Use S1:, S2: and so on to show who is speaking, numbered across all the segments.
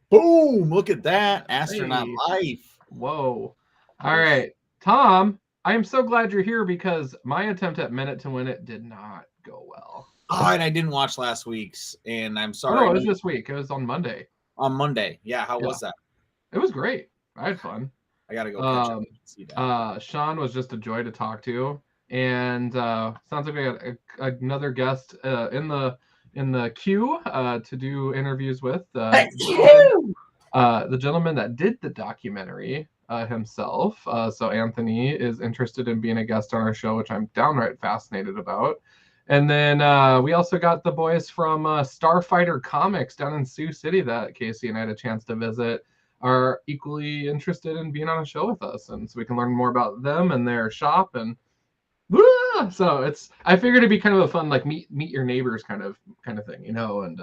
S1: Boom! Look at that. Astronaut
S2: Hey.
S1: life.
S2: Whoa. All right. Tom, I am so glad you're here because my attempt at Minute to Win It did not go well.
S1: Oh, and I didn't watch last week's, and I'm
S2: Oh,
S1: sorry.
S2: no, it was this week. It was on Monday.
S1: On Monday. Yeah, how was that?
S2: It was great. I had fun.
S1: I got to go catch up and see that.
S2: Sean was just a joy to talk to. And sounds like we got another guest in the queue to do interviews with. The gentleman that did the documentary himself. So Anthony is interested in being a guest on our show, which I'm downright fascinated about. And then we also got the boys from Starfighter Comics down in Sioux City that Casey and I had a chance to visit, are equally interested in being on a show with us. And so we can learn more about them and their shop. And so I figured it'd be kind of a fun, like meet your neighbors kind of thing, and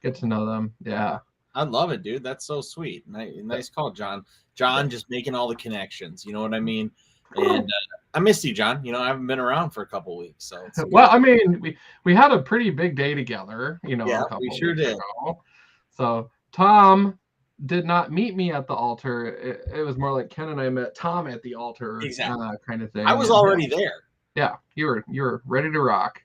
S2: get to know them. Yeah.
S1: I love it, dude. That's so sweet. Nice call, John. John just making all the connections. You know what I mean? And I missed you, John. I haven't been around for a couple weeks. So
S2: well, I mean, we had a pretty big day together.
S1: Yeah, we sure did.
S2: Ago. So Tom did not meet me at the altar. It was more like Ken and I met Tom at the altar,
S1: exactly.
S2: Kind of thing.
S1: I was already there.
S2: Yeah, you were ready to rock.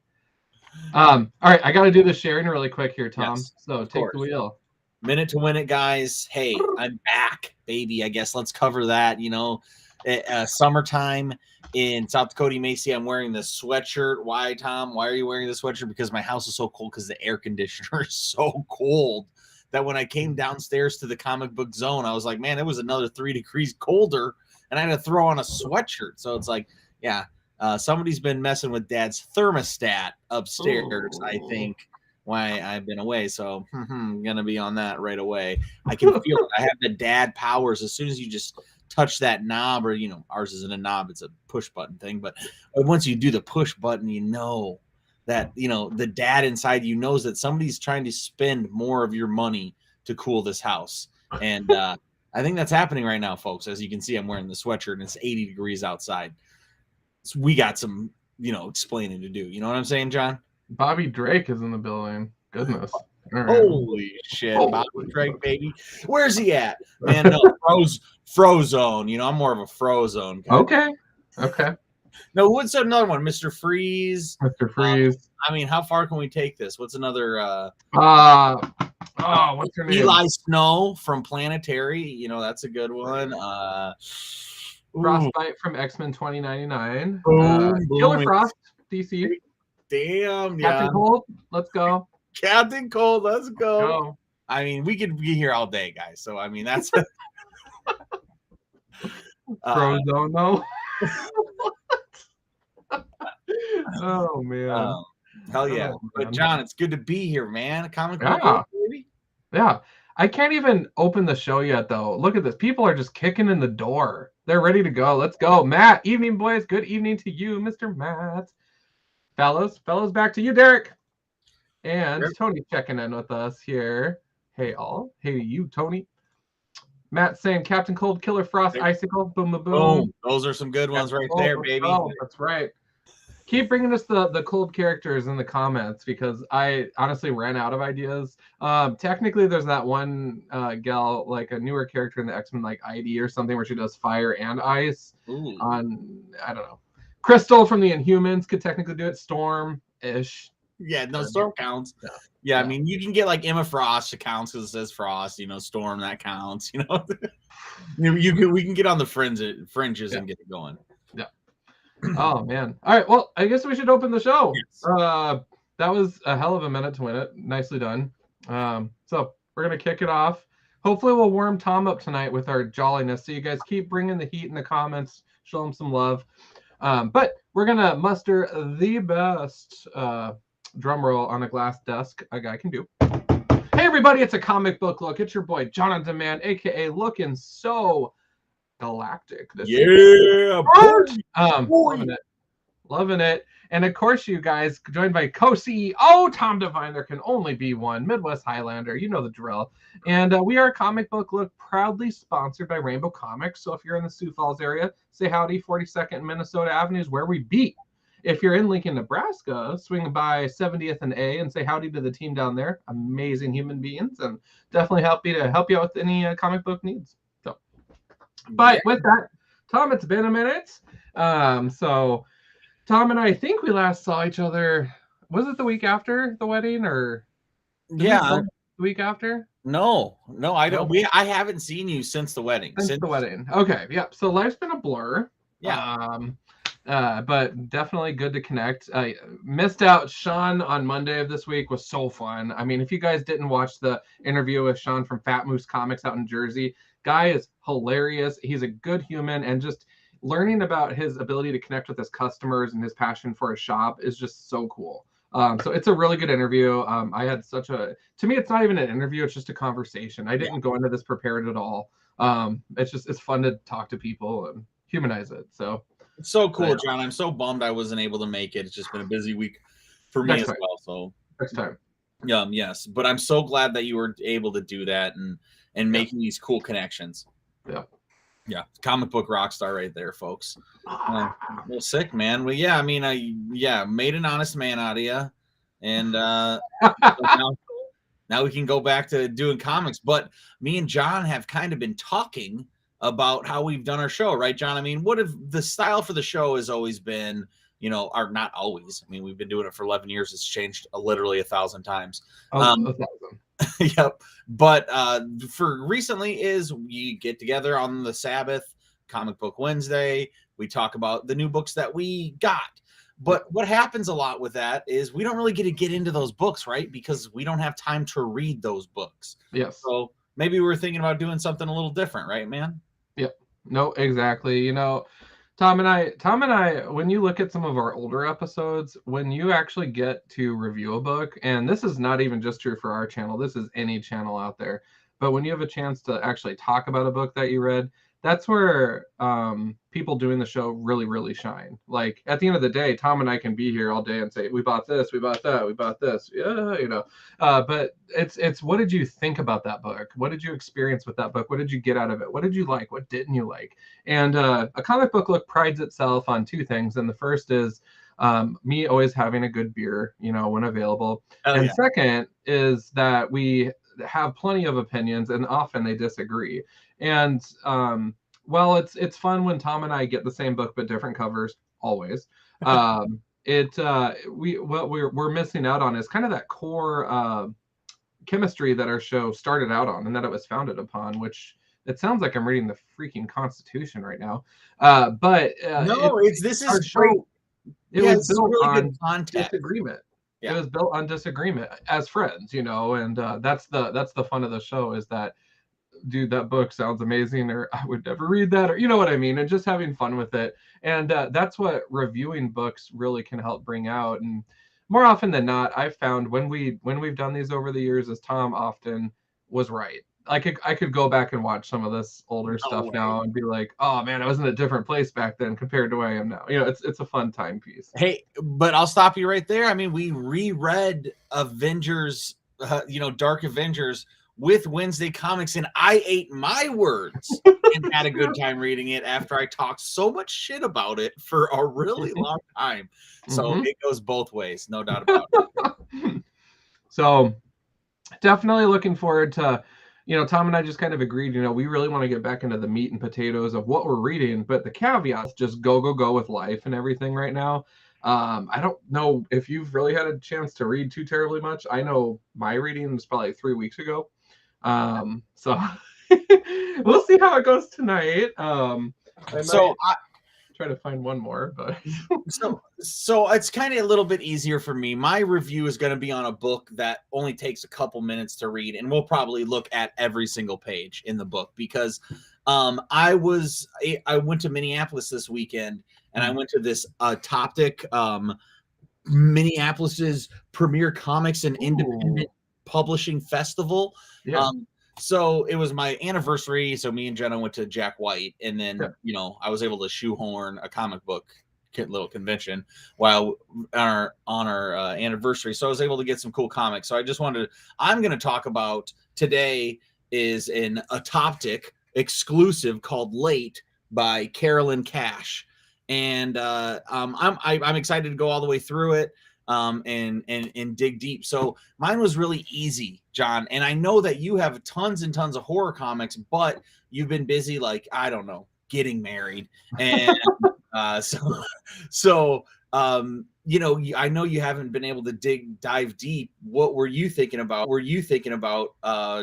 S2: All right, I got to do the sharing really quick here, Tom.
S1: Yes,
S2: so take the wheel.
S1: Minute to Win It, guys. Hey, I'm back, baby. I guess let's cover that. Summertime in South Dakota, Macy. I'm wearing this sweatshirt. Why, Tom? Why are you wearing this sweatshirt? Because my house is so cold because the air conditioner is so cold that when I came downstairs to the comic book zone, I was like, man, it was another 3 degrees colder, and I had to throw on a sweatshirt. So it's like, yeah, somebody's been messing with Dad's thermostat upstairs, I think, why I've been away. So I'm going to be on that right away. I can feel it. I have the dad powers. As soon as you just touch that knob, or, ours isn't a knob, it's a push button thing. But once you do the push button, that, the dad inside you knows that somebody's trying to spend more of your money to cool this house. And I think that's happening right now, folks. As you can see, I'm wearing the sweatshirt and it's 80 degrees outside. So we got some, explaining to do. You know what I'm saying, John?
S2: Bobby Drake is in the building. Goodness.
S1: Right. Holy shit. Bobby Drake, baby. Where's he at? Man, no, Frozone. I'm more of a Frozone guy.
S2: Okay.
S1: No, what's another one? Mr. Freeze.
S2: Mr. Freeze.
S1: How far can we take this? What's another
S2: what's your name?
S1: Eli Snow from Planetary. That's a good one.
S2: Frostbite from X-Men 2099.
S1: Boom,
S2: Killer Frost, DC.
S1: Damn,
S2: Captain Cold, let's go.
S1: Captain Cold, let's go. We could be here all day, guys. So, that's
S2: Frozone, though. Oh, man.
S1: Hell yeah. But, John, it's good to be here, man. Comic book, baby.
S2: Yeah. I can't even open the show yet, though. Look at this. People are just kicking in the door. They're ready to go. Let's go. Matt, evening, boys. Good evening to you, Mr. Matt. Fellas, back to you, Derek. And Tony checking in with us here. Hey, all. Hey, you, Tony. Matt saying Captain Cold, Killer Frost, Icicle, boom, boom, boom.
S1: Those are some good ones right there, baby.
S2: Oh, that's right. Keep bringing us the cold characters in the comments because I honestly ran out of ideas. Technically, there's that one gal, like a newer character in the X-Men, like ID or something, where she does fire and ice.
S1: Ooh.
S2: I don't know. Crystal from the Inhumans could technically do it. Storm-ish.
S1: Yeah, no, Storm counts. Yeah, you can get like Emma Frost. It counts because it says Frost. Storm, that counts. We can get on the fringes and get it going.
S2: Yeah. Oh man. All right. Well, I guess we should open the show.
S1: Yes.
S2: That was a hell of a minute to win it. Nicely done. So we're gonna kick it off. Hopefully, we'll warm Tom up tonight with our jolliness. So you guys keep bringing the heat in the comments. Show him some love. But we're gonna muster the best drum roll on a glass desk a guy can do. Hey everybody, it's a comic book look. It's your boy John on Demand, aka looking so galactic. Loving it. And of course, you guys joined by co-CEO Tom Devine. There can only be one Midwest Highlander. You know the drill. And we are a comic book look, proudly sponsored by Rainbow Comics. So if you're in the Sioux Falls area, say howdy. 42nd Minnesota Avenue is where we be. If you're in Lincoln, Nebraska, swing by 70th and A and say howdy to the team down there. Amazing human beings, and definitely happy to help you out with any comic book needs. So, but with that, Tom, it's been a minute. So Tom and I think we last saw each other. Was it the week after the wedding, or
S1: yeah,
S2: the week after?
S1: No, I don't. I haven't seen you since the wedding.
S2: Since the wedding. Okay, yeah. So life's been a blur.
S1: Yeah.
S2: But definitely good to connect. I missed out. Sean on Monday of this week was so fun. I mean, if you guys didn't watch the interview with Sean from Fat Moose Comics out in Jersey, guy is hilarious. He's a good human, and just learning about his ability to connect with his customers and his passion for his shop is just so cool. So it's a really good interview. I had to me, it's not even an interview. It's just a conversation. I didn't go into this prepared at all. It's fun to talk to people and humanize it. So
S1: it's so cool, John. I'm so bummed I wasn't able to make it. It's just been a busy week for me as well. So
S2: next time.
S1: Yes. But I'm so glad that you were able to do that and making these cool connections. Yeah. Comic book rock star right there, folks. Well, sick, man. Well, yeah, I mean, made an honest man out of you. And now we can go back to doing comics. But me and John have kind of been talking about how we've done our show, right, John? I mean, what if the style for the show has always been, or not always. I mean, we've been doing it for 11 years. It's changed literally 1,000 times.
S2: 1,000.
S1: Yep. But for recently is we get together on the Sabbath, Comic Book Wednesday. We talk about the new books that we got. But what happens a lot with that is we don't really get into those books, right? Because we don't have time to read those books.
S2: Yes.
S1: So maybe we're thinking about doing something a little different, right, man?
S2: Yep. No, exactly. Tom and I, when you look at some of our older episodes, when you actually get to review a book, and this is not even just true for our channel, this is any channel out there, but when you have a chance to actually talk about a book that you read, that's where people doing the show really, really shine. Like at the end of the day, Tom and I can be here all day and say, we bought this, we bought that, we bought this. Yeah, but it's what did you think about that book? What did you experience with that book? What did you get out of it? What did you like? What didn't you like? And a comic book look prides itself on two things. And the first is me always having a good beer, when available. Second is that we have plenty of opinions and often they disagree. And it's fun when Tom and I get the same book but different covers always. What we're missing out on is kind of that core chemistry that our show started out on and that it was founded upon, which it sounds like I'm reading the freaking Constitution right now.
S1: This is show.
S2: It was built
S1: really
S2: on
S1: context.
S2: Disagreement.
S1: Yeah.
S2: It was built on disagreement as friends, and that's the fun of the show is that, dude, that book sounds amazing, or I would never read that, or you know what I mean, and just having fun with it. And that's what reviewing books really can help bring out. And more often than not, I've found when we've done these over the years, is Tom often was right. I could go back and watch some of this older stuff now and be like, oh man, I was in a different place back then compared to where I am now. It's a fun timepiece.
S1: Hey, but I'll stop you right there. I mean, we reread Avengers, Dark Avengers with Wednesday Comics, and I ate my words and had a good time reading it after I talked so much shit about it for a really long time. So it goes both ways, no doubt about it.
S2: So definitely looking forward to, Tom and I just kind of agreed, we really want to get back into the meat and potatoes of what we're reading, but the caveat is just go with life and everything right now. I don't know if you've really had a chance to read too terribly much. I know my reading was probably 3 weeks ago. So we'll see how it goes tonight. I try to find one more, but
S1: so it's kind of a little bit easier for me. My review is going to be on a book that only takes a couple minutes to read, and we'll probably look at every single page in the book because I went to Minneapolis this weekend, and I went to this Toptic, Minneapolis's premier comics and independent publishing festival.
S2: Yeah.
S1: So it was my anniversary. So me and Jenna went to Jack White, and then I was able to shoehorn a comic book little convention while on our anniversary. So I was able to get some cool comics. So I'm going to talk about today is a Toptic exclusive called Late by Carolyn Cash. and I'm excited to go all the way through it and dig deep. So mine was really easy, John, and I know that you have tons and tons of horror comics, but you've been busy, like, I don't know, getting married, and so you know, I know you haven't been able to dive deep. What were you thinking about?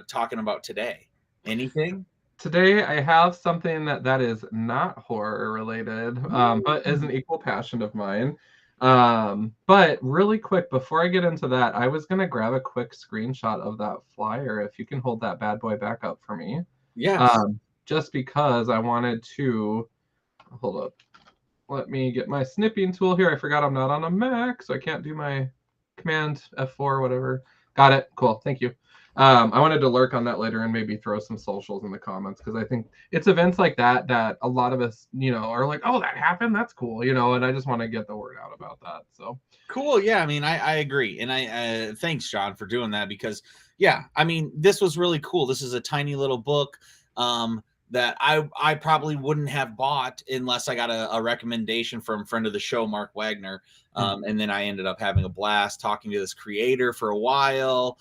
S1: Talking about today? Anything?
S2: Today, I have something that is not horror related, but is an equal passion of mine. But really quick, before I get into that, I was gonna grab a quick screenshot of that flyer. If you can hold that bad boy back up for me.
S1: Yes.
S2: Just because I wanted to hold up. Let me get my snipping tool here. I forgot I'm not on a Mac, so I can't do my Command F4 or whatever. Got it. Cool. Thank you. I wanted to lurk on that later and maybe throw some socials in the comments, because I think it's events like that that a lot of us, you know, are like, oh, that happened. That's cool, you know, and I just want to get the word out about that. So
S1: cool. Yeah, I mean, I agree, and I thanks, John, for doing that, because yeah, I mean, this was really cool. This is a tiny little book that I probably wouldn't have bought unless I got a recommendation from a friend of the show, Mark Wagner, and then I ended up having a blast talking to this creator for a while.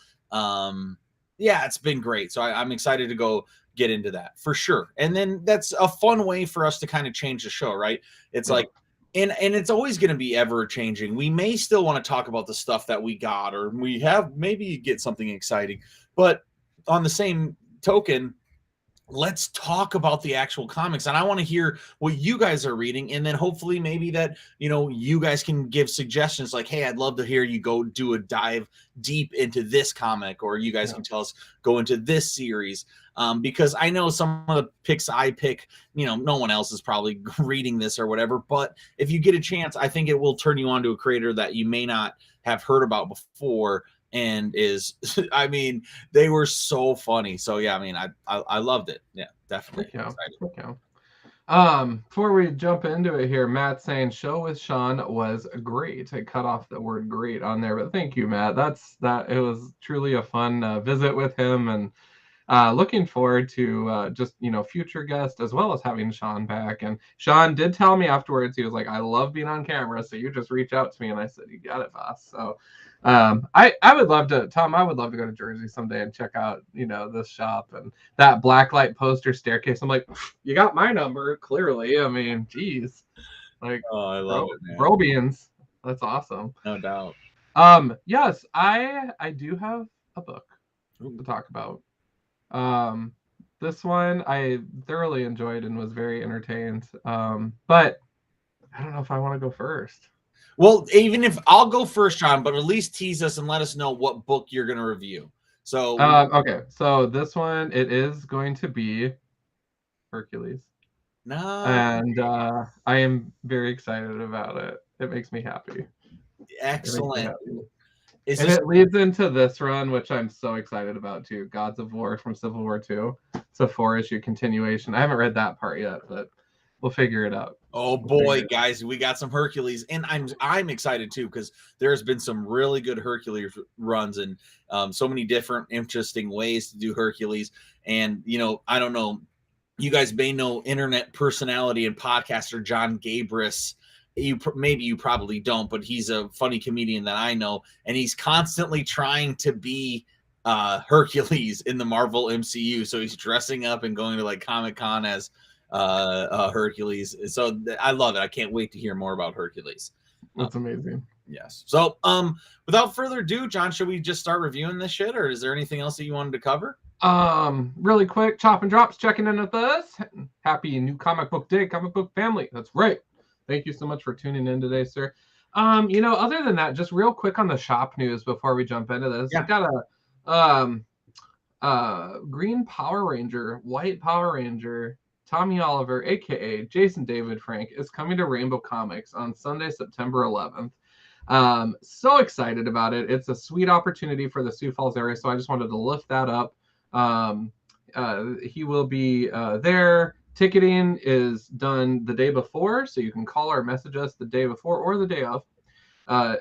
S1: Yeah, it's been great. So I'm excited to go get into that for sure. And then that's a fun way for us to kind of change the show, right? It's like, and it's always going to be ever changing. We may still want to talk about the stuff that we got, or we have maybe get something exciting, but on the same token, let's talk about the actual comics, and I want to hear what you guys are reading, and then hopefully maybe that, you know, you guys can give suggestions like, hey, I'd love to hear you go do a dive deep into this comic, or you guys can tell us go into this series, because I know some of the picks I pick, you know, no one else is probably reading this or whatever, but if you get a chance, I think it will turn you on to a creator that you may not have heard about before, and is I mean, they were so funny. So yeah, I mean, I loved it. Yeah, definitely.
S2: Before we jump into it here, Matt saying show with Sean was great. I cut off the word great on there, but thank you, Matt. It was truly a fun visit with him, and looking forward to just, you know, future guests, as well as having Sean back. And Sean did tell me afterwards, he was like, I love being on camera, so you just reach out to me. And I said, you got it, boss. So I would love to, Tom, I would love to go to Jersey someday and check out, you know, this shop and that blacklight poster staircase. I'm like, you got my number, clearly. I mean, geez. Like,
S1: oh, I love it, man.
S2: Brobians. That's awesome.
S1: No doubt.
S2: Yes, I do have a book to talk about. This one I thoroughly enjoyed and was very entertained. But I don't know if I want to go first.
S1: Well, even if I'll go first, John, but at least tease us and let us know what book you're going to review. So,
S2: okay. So this one, it is going to be Hercules.
S1: No.
S2: And I am very excited about it. It makes me happy.
S1: Excellent.
S2: It leads into this run, which I'm so excited about too. Gods of War from Civil War II. It's a 4-issue continuation. I haven't read that part yet, but we'll figure it out.
S1: Oh boy, guys, we got some Hercules, and I'm excited too, because there's been some really good Hercules runs, and so many different interesting ways to do Hercules. And you know, I don't know, you guys may know internet personality and podcaster John Gabris. Maybe you probably don't, but he's a funny comedian that I know, and he's constantly trying to be Hercules in the Marvel MCU. So he's dressing up and going to like Comic-Con as Hercules. So I love it. I can't wait to hear more about Hercules.
S2: That's amazing.
S1: Yes. So without further ado, John, should we just start reviewing this shit, or is there anything else that you wanted to cover?
S2: Really quick, Chop and Drops checking in with us. Happy new comic book day, comic book family. That's right. Thank you so much for tuning in today, sir. You know, other than that, just real quick on the shop news before we jump into this. Yeah. I got a green Power Ranger, white Power Ranger, Tommy Oliver, aka Jason David Frank, is coming to Rainbow Comics on Sunday, September 11th. So excited about it. It's a sweet opportunity for the Sioux Falls area, so I just wanted to lift that up. He will be there. Ticketing is done the day before, so you can call or message us the day before or the day of.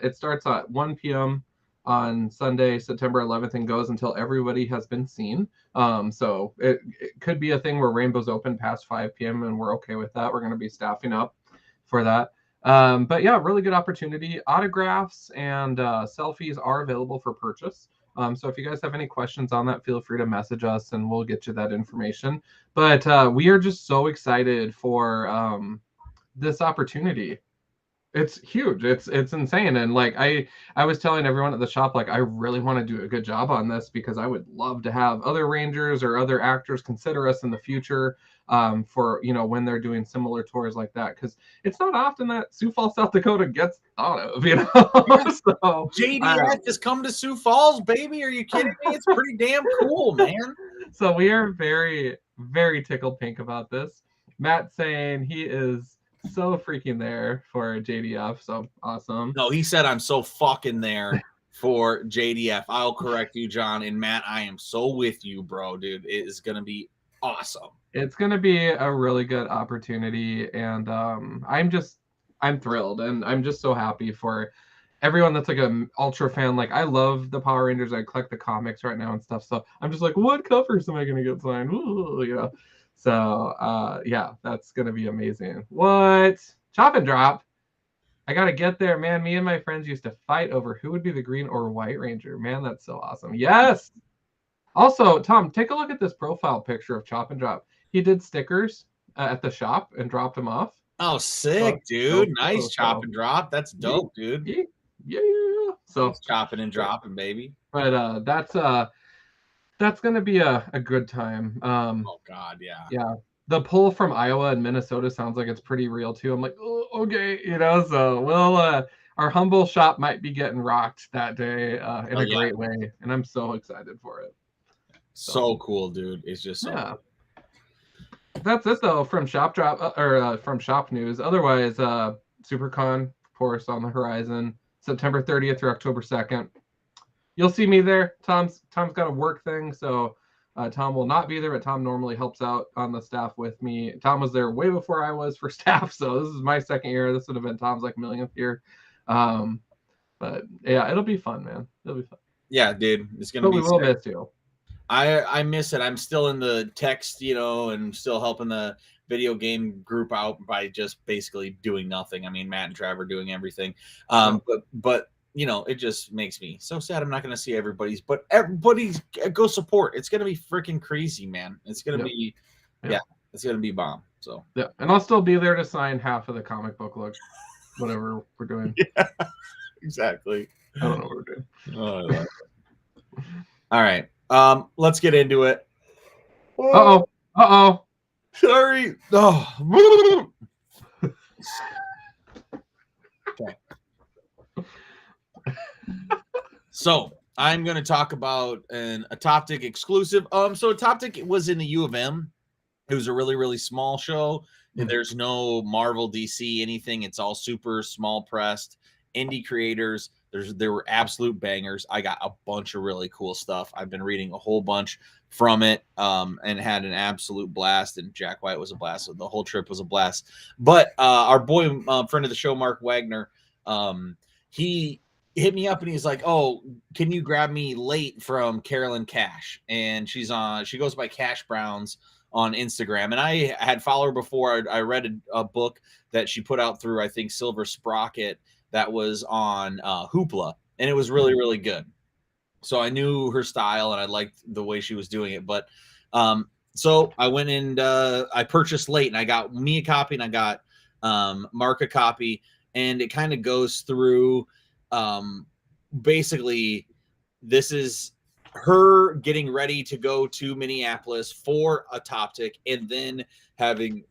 S2: It starts at 1 p.m. on Sunday, September 11th, and goes until everybody has been seen. So it could be a thing where Rainbow's open past 5 p.m., and we're okay with that. We're going to be staffing up for that. But yeah, really good opportunity. Autographs and selfies are available for purchase. So if you guys have any questions on that, feel free to message us and we'll get you that information. But we are just so excited for this opportunity. It's huge. It's insane. And like I was telling everyone at the shop, like I really want to do a good job on this because I would love to have other Rangers or other actors consider us in the future for when they're doing similar tours like that, because it's not often that Sioux Falls, South Dakota gets thought of, So
S1: JDF has come to Sioux Falls, baby. Are you kidding me? It's pretty damn cool, man.
S2: So we are very, very tickled pink about this. Matt saying he is so freaking there for JDF. So awesome.
S1: No, he said I'm so fucking there for JDF. I'll correct you, John. And Matt, I am so with you, bro, dude. It is gonna be awesome.
S2: It's gonna be a really good opportunity, and I'm thrilled, and I'm just so happy for everyone that's like an ultra fan. Like I love the Power Rangers. I collect the comics right now and stuff. So I'm just like, what covers am I gonna get signed? Ooh, So yeah, that's gonna be amazing. What? Chop and drop. I gotta get there, man. Me and my friends used to fight over who would be the green or white ranger. Man, that's so awesome. Yes. Also, Tom, take a look at this profile picture of Chop and Drop. He did stickers at the shop and dropped them off.
S1: Oh, sick, dude. Nice chop and drop. That's dope, dude.
S2: Yeah. So
S1: chopping and dropping, baby.
S2: But that's gonna be a good time.
S1: Oh God, yeah.
S2: Yeah. The pull from Iowa and Minnesota sounds like it's pretty real too. I'm like, oh, okay, so we'll our humble shop might be getting rocked that day in a great way, and I'm so excited for it.
S1: So cool, dude. It's just so
S2: cool. That's it though from Shop Drop or from Shop News. Otherwise, SuperCon, of course, on the horizon, September 30th through October 2nd. You'll see me there. Tom's got a work thing, so Tom will not be there, but Tom normally helps out on the staff with me. Tom was there way before I was for staff, so this is my second year. This would have been Tom's like millionth year. But yeah, it'll be fun, man. It'll be fun.
S1: Yeah, dude, it's gonna be.
S2: We will miss you.
S1: I miss it. I'm still in the text, and still helping the video game group out by just basically doing nothing. I mean, Matt and Trevor doing everything. But it just makes me so sad. I'm not going to see everybody's, but everybody's go support. It's going to be freaking crazy, man. It's going to be, it's going to be bomb. So
S2: yeah, and I'll still be there to sign half of the comic book look, whatever we're doing.
S1: Yeah, exactly.
S2: I don't know what we're doing.
S1: Oh, I love it. All right. Let's get into it.
S2: Uh-oh.
S1: Sorry. Oh. Okay. So I'm going to talk about a Toptic exclusive. So Toptic was in the U of M. It was a really, really small show. And there's no Marvel, DC, anything. It's all super small pressed indie creators. There were absolute bangers. I got a bunch of really cool stuff. I've been reading a whole bunch from it and had an absolute blast. And Jack White was a blast. So the whole trip was a blast. But our boy, friend of the show, Mark Wagner, he hit me up and he's like, "Oh, can you grab me Late from Carolyn Cash?" And she goes by Cash Browns on Instagram. And I had followed her before. I read a book that she put out through, I think, Silver Sprocket, that was on Hoopla, and it was really, really good. So I knew her style and I liked the way she was doing it. But so I went and I purchased Late, and I got me a copy and I got Mark a copy, and it kind of goes through basically this is her getting ready to go to Minneapolis for a Toptic, and then having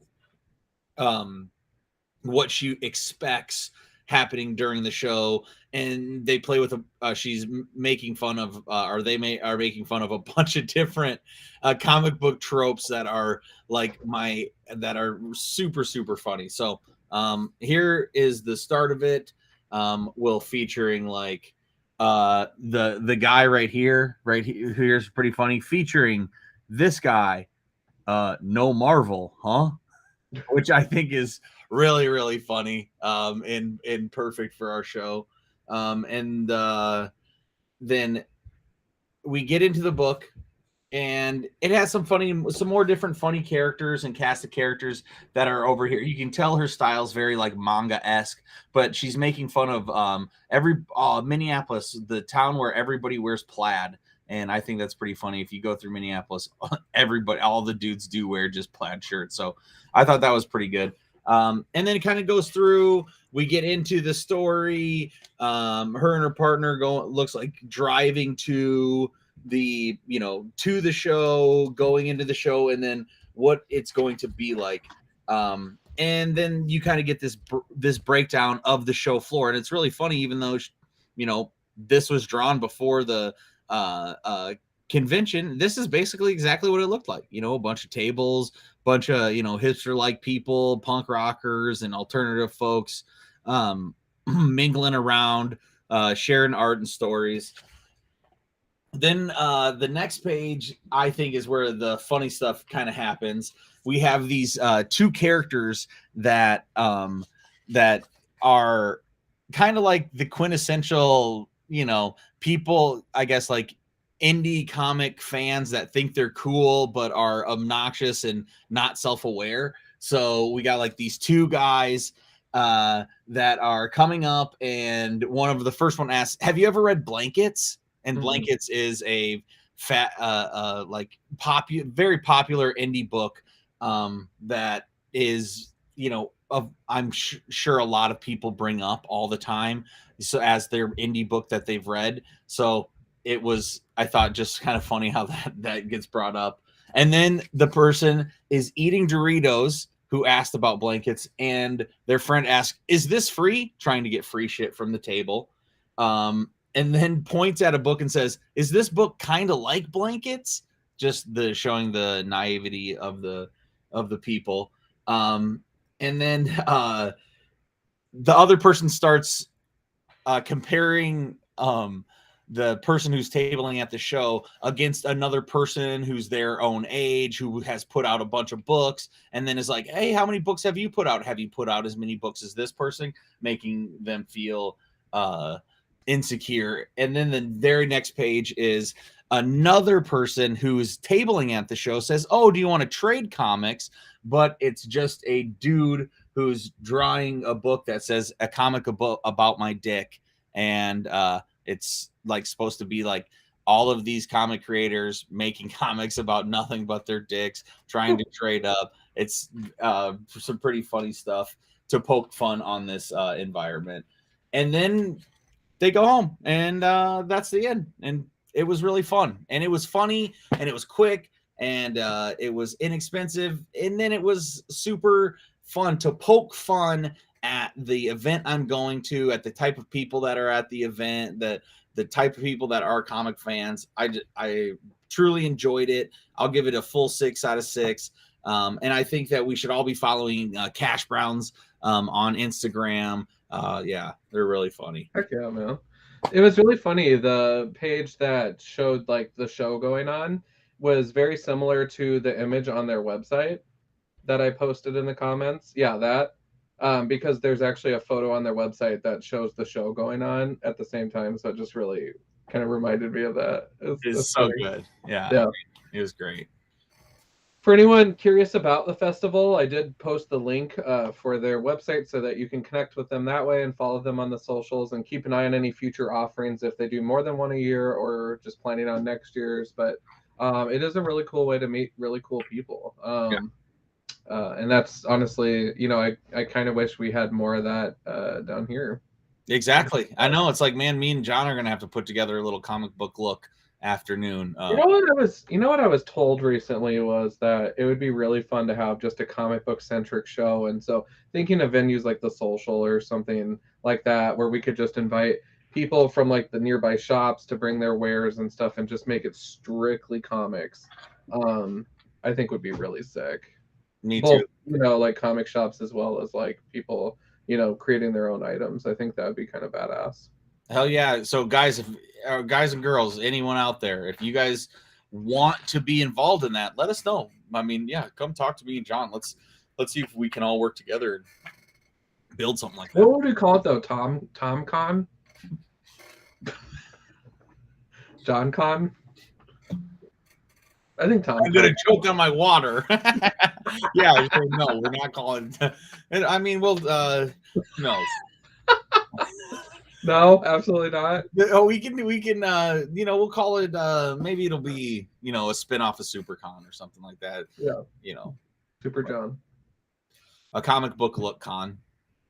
S1: what she expects happening during the show. And they play with she's making fun of are making fun of a bunch of different comic book tropes that are that are super, super funny. So here is the start of it. Will featuring the guy right here's pretty funny, featuring this guy, no Marvel, huh? Which I think is really, really funny, and perfect for our show. And then we get into the book, and it has some more different funny characters and cast of characters that are over here. You can tell her style's very like manga-esque, but she's making fun of every Minneapolis, the town where everybody wears plaid. And I think that's pretty funny. If you go through Minneapolis, everybody, all the dudes do wear just plaid shirts. So I thought that was pretty good. And then it kind of goes through. We get into the story. Her and her partner looks like driving to the show, going into the show, and then what it's going to be like. And then you kind of get this breakdown of the show floor, and it's really funny, even though this was drawn before the convention. This is basically exactly what it looked like. A bunch of tables, bunch of hipster like people, punk rockers and alternative folks mingling around, sharing art and stories. Then the next page, I think, is where the funny stuff kind of happens. We have these two characters that are kind of like the quintessential, people, I guess, like indie comic fans that think they're cool but are obnoxious and not self-aware. So we got like these two guys that are coming up, and the first one asks, "Have you ever read Blankets?" And Blankets is a very popular indie book that is, I'm sure a lot of people bring up all the time, so as their indie book that they've read. So it was, I thought, just kind of funny how that gets brought up. And then the person is eating Doritos who asked about Blankets, and their friend asked, "Is this free?" Trying to get free shit from the table. And then points at a book and says, "Is this book kind of like Blankets?" Just showing the naivety of the people. And then the other person starts comparing the person who's tabling at the show against another person who's their own age, who has put out a bunch of books, and then is like, "Hey, how many books have you put out? Have you put out as many books as this person?" Making them feel insecure. And then the very next page is another person who's tabling at the show says, "Oh, do you want to trade comics?" But it's just a dude who's drawing a book that says "A comic about my dick," and it's like supposed to be like all of these comic creators making comics about nothing but their dicks, trying to trade up. It's some pretty funny stuff to poke fun on this environment. And then they go home, and that's the end. And it was really fun, and it was funny, and it was quick, and it was inexpensive, and then it was super fun to poke fun at the event I'm going to, at the type of people that are at the event, the type of people that are comic fans. I truly enjoyed it. I'll give it a full 6 out of 6. And I think that we should all be following Cash Browns on Instagram. Yeah, they're really funny.
S2: Heck yeah, man. It was really funny. The page that showed like the show going on was very similar to the image on their website that I posted in the comments. Yeah, that. Because there's actually a photo on their website that shows the show going on at the same time. So it just really kind of reminded me of that.
S1: It's so good. Yeah. It was great.
S2: For anyone curious about the festival, I did post the link for their website so that you can connect with them that way and follow them on the socials and keep an eye on any future offerings if they do more than one a year or just planning on next year's. But it is a really cool way to meet really cool people. And that's honestly, I kind of wish we had more of that down here.
S1: Exactly. I know. It's like, man, me and John are going to have to put together a little comic book look afternoon.
S2: You know what I was told recently was that it would be really fun to have just a comic book centric show. And so thinking of venues like the Social or something like that, where we could just invite people from like the nearby shops to bring their wares and stuff and just make it strictly comics, I think would be really sick.
S1: Me too.
S2: Both, like comic shops as well as like people, creating their own items. I think that would be kind of badass.
S1: Hell yeah. So guys, guys and girls, anyone out there, if you guys want to be involved in that, let us know. I mean, yeah, come talk to me and John. Let's see if we can all work together and build something like that.
S2: What would we call it though? TomCon? John Con? I think Tom.
S1: I'm gonna choke on my water. Yeah, so no, we're not calling it. And I mean, well, no.
S2: No, absolutely not.
S1: Oh, we can, we'll call it. Maybe it'll be, a spin-off of SuperCon or something like that.
S2: Yeah. Super John.
S1: A comic book look con,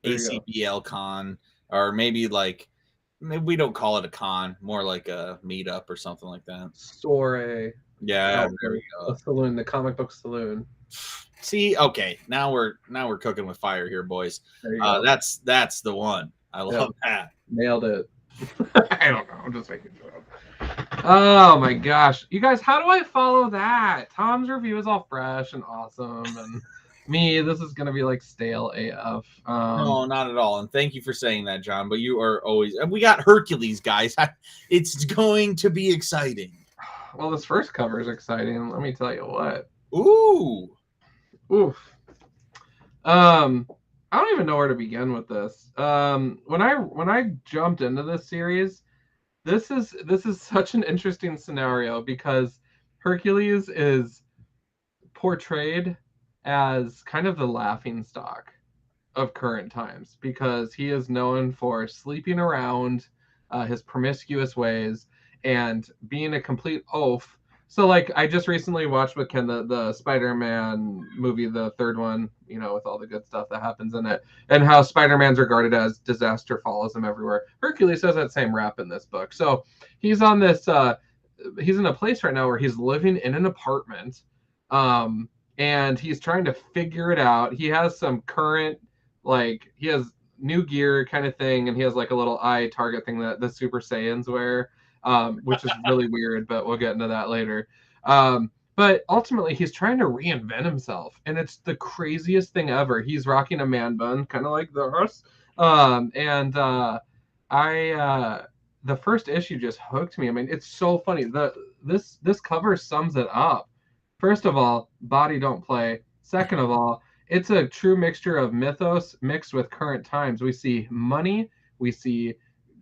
S1: ACBL con, or maybe we don't call it a con, more like a meetup or something like that.
S2: Soiree.
S1: Yeah, there we go.
S2: A saloon, the comic book saloon.
S1: See, okay, now we're cooking with fire here, boys. There you go. That's the one. I love that.
S2: Nailed it. I don't know. I'm just making sure. Oh my gosh, you guys, how do I follow that? Tom's review is all fresh and awesome, and me, this is gonna be like stale AF.
S1: No, not at all. And thank you for saying that, John. But you are always. We got Hercules, guys. It's going to be exciting.
S2: Well, this first cover is exciting. Let me tell you what.
S1: Ooh.
S2: Oof. I don't even know where to begin with this. When I jumped into this series, this is such an interesting scenario because Hercules is portrayed as kind of the laughingstock of current times because he is known for sleeping around, his promiscuous ways, and being a complete oaf. So, like, I just recently watched with Ken the Spider-Man movie, the third one, with all the good stuff that happens in it, and how Spider-Man's regarded as disaster follows him everywhere. Hercules has that same rap in this book. So he's on this, he's in a place right now where he's living in an apartment, and he's trying to figure it out. He has some current, he has new gear kind of thing, and he has like a little eye target thing that the Super Saiyans wear. Which is really weird, but we'll get into that later. But ultimately, he's trying to reinvent himself, and it's the craziest thing ever. He's rocking a man bun, kind of like this. The first issue just hooked me. I mean, it's so funny. This cover sums it up. First of all, body don't play. Second of all, it's a true mixture of mythos mixed with current times. We see money, we see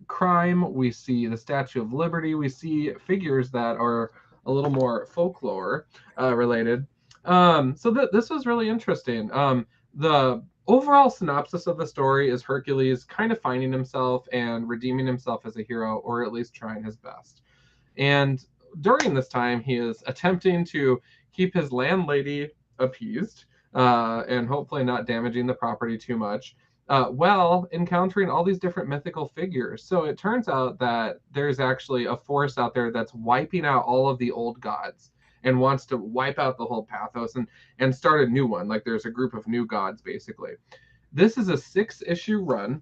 S2: crime, we see the Statue of Liberty, we see figures that are a little more folklore related. This was really interesting. The overall synopsis of the story is Hercules kind of finding himself and redeeming himself as a hero, or at least trying his best. And during this time, he is attempting to keep his landlady appeased and hopefully not damaging the property too much, while encountering all these different mythical figures. So it turns out that there's actually a force out there that's wiping out all of the old gods and wants to wipe out the whole pathos and start a new one. Like there's a group of new gods, basically. This is a 6-issue run.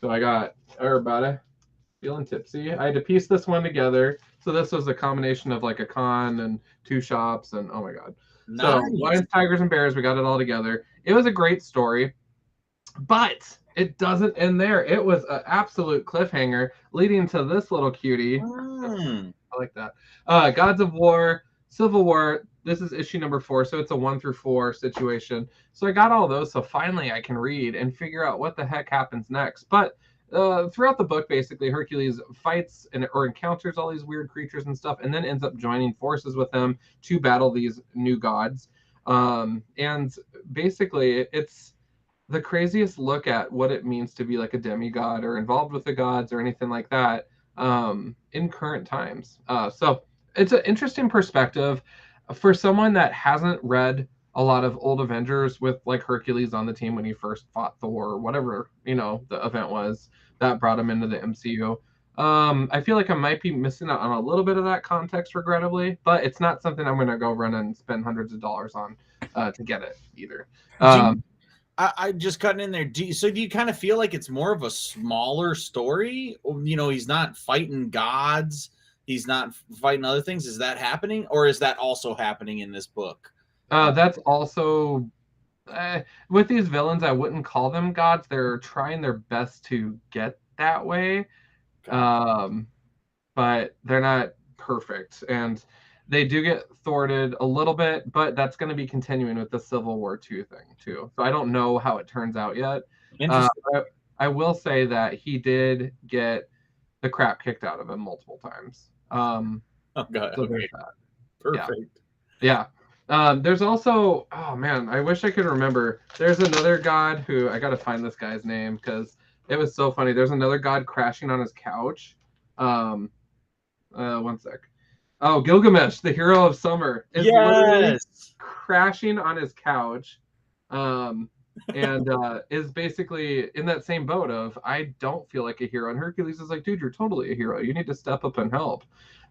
S2: So I got everybody feeling tipsy. I had to piece this one together. So this was a combination of like a con and 2 shops and oh my God. Nice. So Lions, Tigers, and Bears, we got it all together. It was a great story. But it doesn't end there. It was an absolute cliffhanger leading to this little cutie. I like that. Gods of War, Civil War. This is issue number 4, so it's a 1 through 4 situation. So I got all those, so finally I can read and figure out what the heck happens next. But throughout the book, basically, Hercules fights or encounters all these weird creatures and stuff, and then ends up joining forces with them to battle these new gods. And basically, it's the craziest look at what it means to be like a demigod or involved with the gods or anything like that in current times. So it's an interesting perspective for someone that hasn't read a lot of old Avengers with like Hercules on the team when he first fought Thor or whatever, the event was that brought him into the MCU. I feel like I might be missing out on a little bit of that context, regrettably, but it's not something I'm going to go run and spend hundreds of dollars on to get it either.
S1: I just cutting in there. Do you kind of feel like it's more of a smaller story? He's not fighting gods. He's not fighting other things. Is that happening? Or is that also happening in this book?
S2: That's also with these villains, I wouldn't call them gods. They're trying their best to get that way. But they're not perfect. And they do get thwarted a little bit, but that's going to be continuing with the Civil War 2 thing too. So I don't know how it turns out yet. I will say that he did get the crap kicked out of him multiple times.
S1: Oh God!
S2: So
S1: okay. Perfect.
S2: Yeah. There's also, oh man, I wish I could remember. There's another god who, I got to find this guy's name because it was so funny. There's another god crashing on his couch. One sec. Oh, Gilgamesh, the hero of summer, is literally
S1: Yes.
S2: crashing on his couch. And is basically in that same boat of, I don't feel like a hero. And Hercules is like, dude, you're totally a hero. You need to step up and help.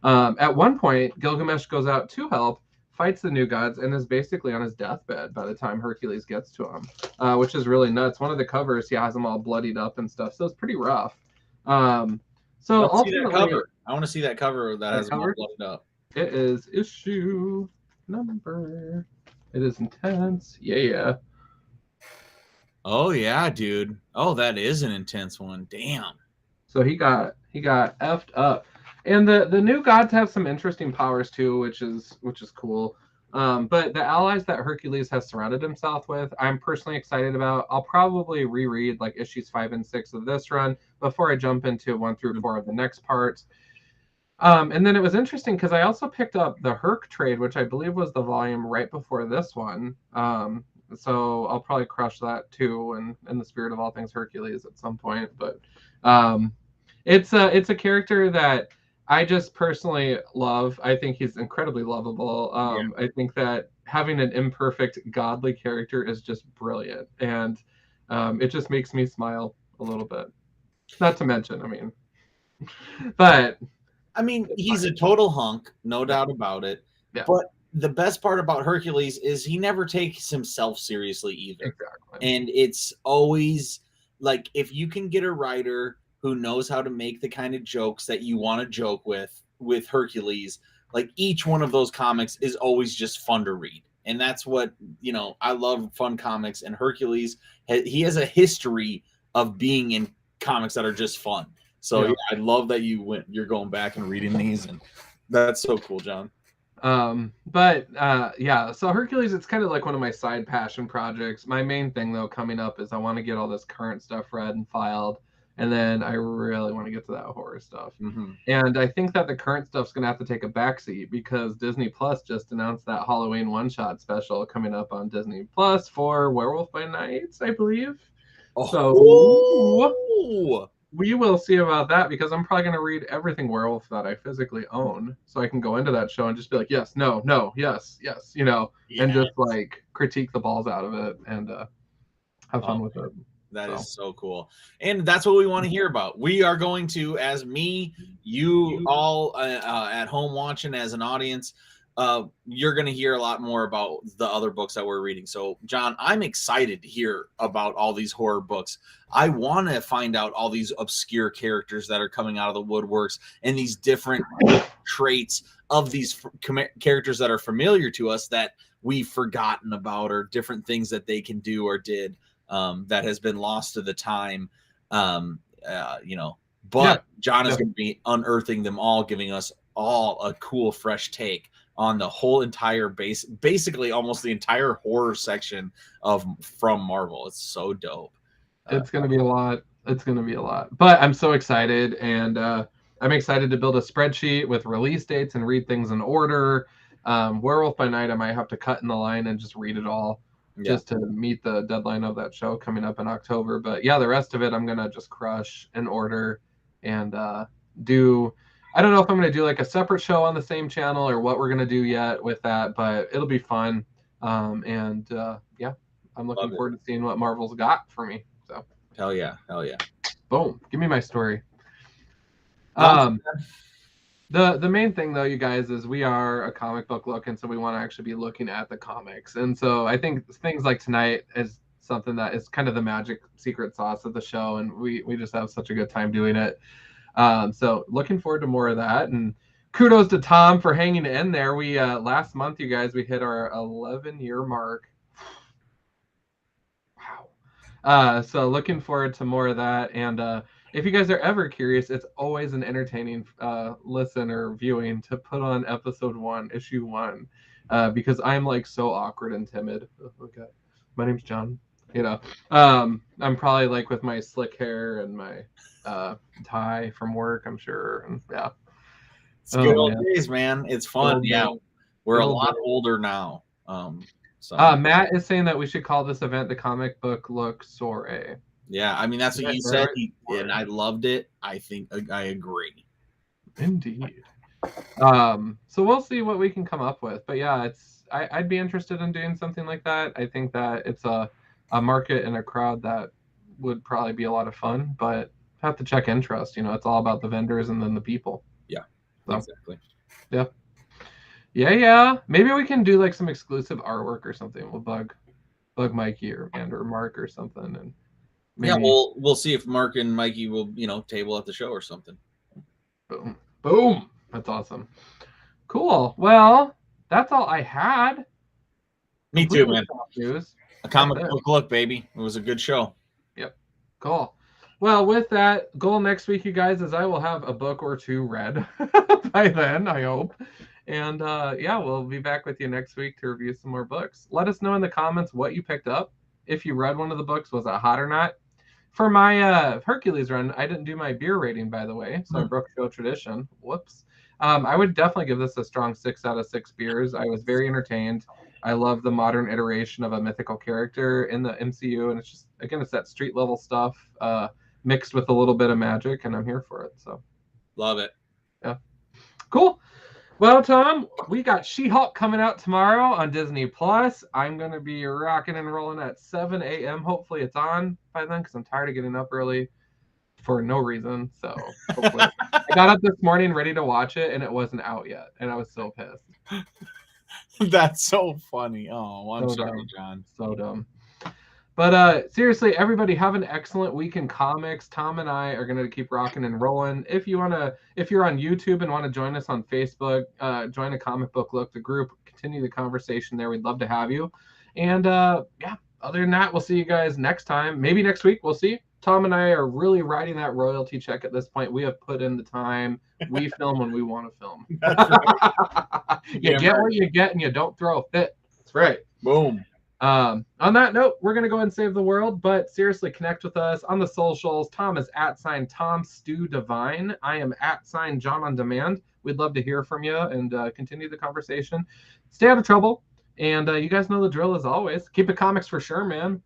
S2: At one point, Gilgamesh goes out to help, fights the new gods, and is basically on his deathbed by the time Hercules gets to him, which is really nuts. One of the covers, he has him all bloodied up and stuff, so it's pretty rough. So
S1: Let's see that
S2: ultimately,
S1: cover. I want to see that cover that has them all
S2: cover?
S1: blooded up.
S2: It is issue number. It is intense. Yeah.
S1: Oh yeah, dude. Oh, that is an intense one. Damn.
S2: So he got effed up. And the new gods have some interesting powers too, which is cool. But the allies that Hercules has surrounded himself with, I'm personally excited about. I'll probably reread like issues 5 and 6 of this run before I jump into 1 through 4 of the next parts. And then it was interesting because I also picked up the Herc trade, which I believe was the volume right before this one. So I'll probably crush that too, and in the spirit of all things Hercules at some point. But it's a character that I just personally love. I think he's incredibly lovable. I think that having an imperfect godly character is just brilliant, and it just makes me smile a little bit. Not to mention, but
S1: he's a total hunk, no doubt about it.
S2: Yeah.
S1: But the best part about Hercules is he never takes himself seriously either.
S2: Exactly.
S1: And it's always like, if you can get a writer who knows how to make the kind of jokes that you want to joke with Hercules, like each one of those comics is always just fun to read. And that's what, I love fun comics, and Hercules, he has a history of being in comics that are just fun. So I love that you're going back and reading these, and that's so cool, John.
S2: So Hercules, it's kind of like one of my side passion projects. My main thing though coming up is I want to get all this current stuff read and filed, and then I really want to get to that horror stuff.
S1: Mm-hmm.
S2: And I think that the current stuff's gonna have to take a backseat because Disney Plus just announced that Halloween one-shot special coming up on Disney Plus for Werewolf by Night, I believe. So we will see about that, because I'm probably going to read everything Werewolf that I physically own, so I can go into that show and just be like, yes, no, yes, and just like critique the balls out of it and have fun with it.
S1: That is so cool. And that's what we want to hear about. We are going to, as me, you all at home watching as an audience, you're going to hear a lot more about the other books that we're reading. So, John, I'm excited to hear about all these horror books. I want to find out all these obscure characters that are coming out of the woodworks and these different traits of these characters that are familiar to us that we've forgotten about, or different things that they can do or did that has been lost to the time. John is going to be unearthing them all, giving us all a cool, fresh take on the whole entire basically almost the entire horror section from Marvel. It's so dope.
S2: It's going to be a lot. But I'm so excited, and I'm excited to build a spreadsheet with release dates and read things in order. Werewolf by Night, I might have to cut in the line and just read it all just to meet the deadline of that show coming up in October. But yeah, the rest of it I'm going to just crush in order and do. I don't know if I'm going to do like a separate show on the same channel or what we're going to do yet with that, but it'll be fun. I'm looking forward to seeing what Marvel's got for me. So
S1: hell yeah.
S2: Boom. Give me my story. The main thing though, you guys, is we are a comic book look, and so we want to actually be looking at the comics. And so I think things like tonight is something that is kind of the magic secret sauce of the show, and we just have such a good time doing it. So looking forward to more of that, and kudos to Tom for hanging in there. We last month, you guys, we hit our 11-year mark. Wow. So looking forward to more of that. And if you guys are ever curious, it's always an entertaining listen or viewing to put on episode 1, issue 1, because I'm like so awkward and timid. Okay, my name's John. I'm probably like with my slick hair and my tie from work, I'm sure. And
S1: it's good old days, man. It's fun. We're a
S2: Oh,
S1: lot
S2: boy.
S1: older now. So
S2: Matt is saying that we should call this event the Comic Book Look Soiree.
S1: yeah, I mean that's what you
S2: Is that
S1: said,
S2: right?
S1: and I loved it. I think I agree.
S2: Indeed. So we'll see what we can come up with. But yeah, I'd be interested in doing something like that. I think that it's a market and a crowd that would probably be a lot of fun, but have to check interest. You know, it's all about the vendors and then the people.
S1: Yeah,
S2: So,
S1: exactly.
S2: yeah. Yeah. Maybe we can do like some exclusive artwork or something. We'll bug Mikey or Mark or something, and maybe
S1: Yeah, we'll see if Mark and Mikey will table at the show or something.
S2: boom. That's awesome. Cool. Well, that's all I had.
S1: Me too, man.
S2: News.
S1: A comic book look, baby. It was a good show.
S2: Yep. Cool. Well, with that, goal next week, you guys, is I will have a book or two read by then, I hope. And yeah, we'll be back with you next week to review some more books. Let us know in the comments what you picked up. If you read one of the books, was it hot or not? For my Hercules run, I didn't do my beer rating, by the way, so I broke show tradition. Whoops. I would definitely give this a strong 6 out of 6 beers. I was very entertained. I love the modern iteration of a mythical character in the MCU, and it's just, again, it's that street level stuff mixed with a little bit of magic, and I'm here for it. So
S1: love it.
S2: Yeah. Cool. Well, Tom, we got She-Hulk coming out tomorrow on Disney Plus. I'm going to be rocking and rolling at 7 a.m. Hopefully it's on by then because I'm tired of getting up early for no reason. So hopefully. I got up this morning ready to watch it, and it wasn't out yet, and I was so pissed.
S1: That's so funny. Oh, I'm
S2: So
S1: sorry,
S2: dumb.
S1: John.
S2: So dumb. But seriously, everybody have an excellent week in comics. Tom and I are going to keep rocking and rolling. If you're on YouTube and want to join us on Facebook, join a Comic Book Look, the group. Continue the conversation there. We'd love to have you. And yeah, other than that, we'll see you guys next time. Maybe next week. We'll see. Tom and I are really writing that royalty check at this point. We have put in the time. We film when we want to film.
S1: That's right.
S2: You get what you get, and you don't throw a fit. That's right.
S1: Boom.
S2: On that note, we're going to go ahead and save the world, but seriously, connect with us on the socials. Tom is @TomStewDivine. I am @John on Demand. We'd love to hear from you and continue the conversation. Stay out of trouble. And you guys know the drill as always. Keep it comics for sure, man.